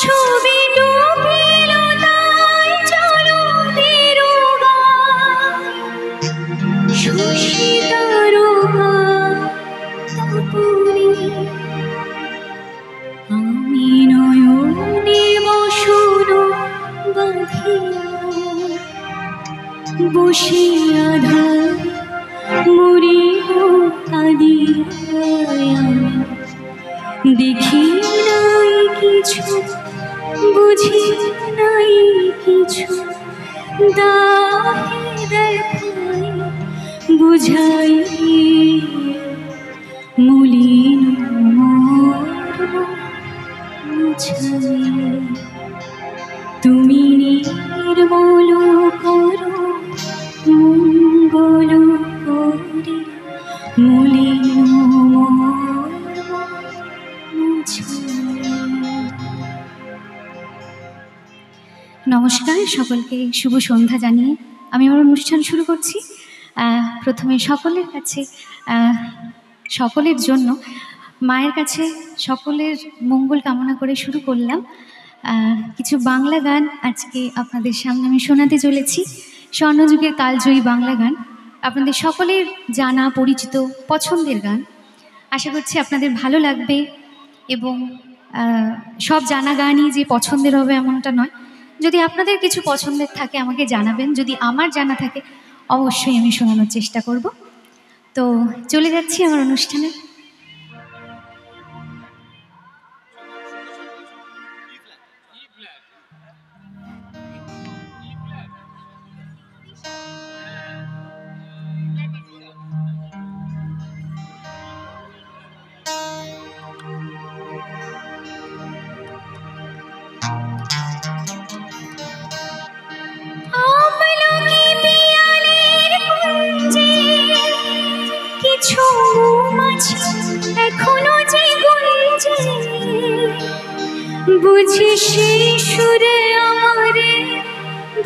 ছবি ডুবিল তাই চলো তেরোগায় শশী তারকা তাপরে আমি নয়নে বসন বাঁধিয়া বসিয়া ধার মরিব কাঁদিয়া দেখি নাই কিছু বুঝি নাই কিছু দাহে দেখাই বুঝাই মলিন মর্ম মুছাই তুমি নির্মল করো মঙ্গল করি মলিন মর্ম মুছাই। নমস্কার, সকলকে শুভ সন্ধ্যা জানিয়ে আমি আমার অনুষ্ঠান শুরু করছি। প্রথমে সকলের কাছে সকলের জন্য মায়ের কাছে সকলের মঙ্গল কামনা করে শুরু করলাম। কিছু বাংলা গান আজকে আপনাদের সামনে আমি শোনাতে চলেছি, স্বর্ণযুগের কালজয়ী বাংলা গান, আপনাদের সকলের জানা পরিচিত পছন্দের গান। আশা করছি আপনাদের ভালো লাগবে এবং সব জানা গানই যে পছন্দের হবে এমনটা নয়। যদি আপনাদের কিছু পছন্দের থাকে আমাকে জানাবেন, যদি আমার জানা থাকে অবশ্যই আমি শোনানোর চেষ্টা করব। তো চলে যাচ্ছি আমার অনুষ্ঠানে। এখনো যে গুঞ্জে বুঝি সেই সুরে আমারে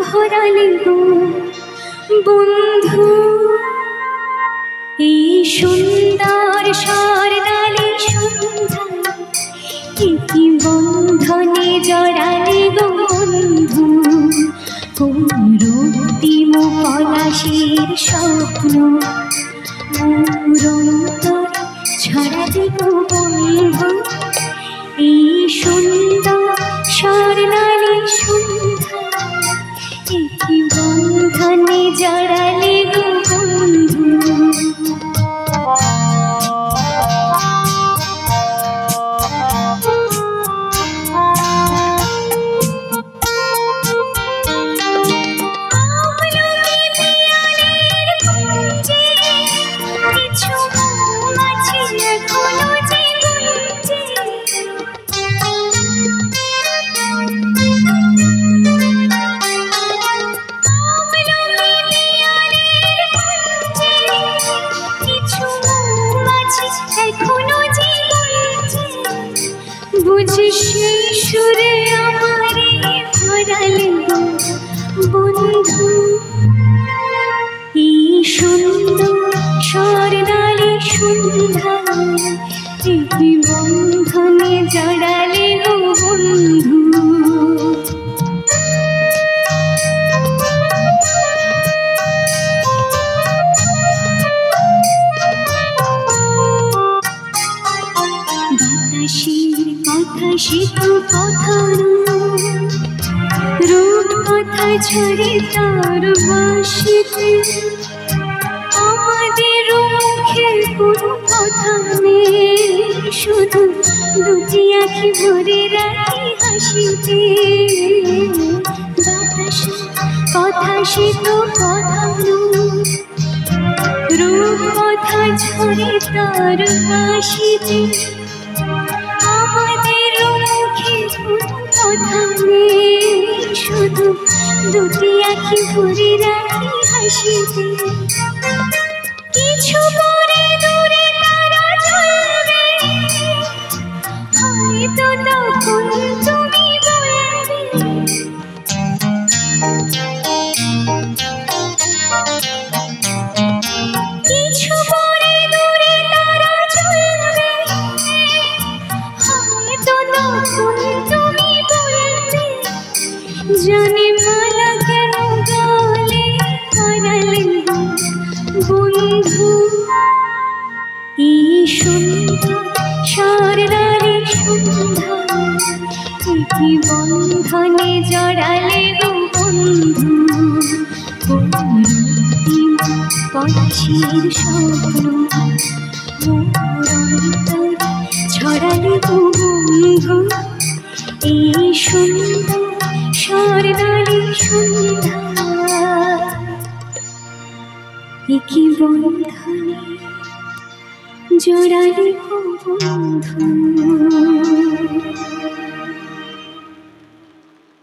ভরালে গো বন্ধু, এই সুন্দর স্বর্ণালী সন্ধ্যা কি বন্ধনে জড়ালে গো বন্ধু, কোন রক্তিম পলাশের স্বপ্ন মুরন্তরে ছড়ালে গো বন্ধু, এই সুন্দর স্বর্ণালী সন্ধ্যা কি বন্ধনে জড়ালে গো বন্ধু। বুঝি সেই সুরে আমারে ভরালে গো বন্ধু, এই সুন্দর স্বর্ণালী সন্ধ্যা কি বন্ধনে জড়ালে গো বন্ধু। কথা সে তো কথা রূপ কথা ছড়ে তার বাসিতে, আমাদের মুখে কোনো কথা নেই, শুধু দুটি আঁখি ভরে রাখি হাসিতে। বাতাসে কথা সে তো কথা রূপ কথা ছড়ে তার বাসিতে, আমাদের মুখে কোনো কথা নেই, শুধু দুটি আঁখি ভরে রাখি হাসিতে। কিছু পরে দূরে তারা ঝলবে, হয়তো তখন তুমি বলবে কিছু পরে দূরে তারা ঝলবে, হয়তো তখন তুমি বলবে সুন্দর স্বর্ণালী সন্ধ্যা, কি বন্ধনে জড়ালে গো বন্ধু, পথের স্বপ্ন মোর অন্তরে ছড়ালে গো বন্ধু, এই সুন্দর স্বর্ণালী সন্ধ্যা, কি বন্ধনে জড়ালে গো বন্ধু।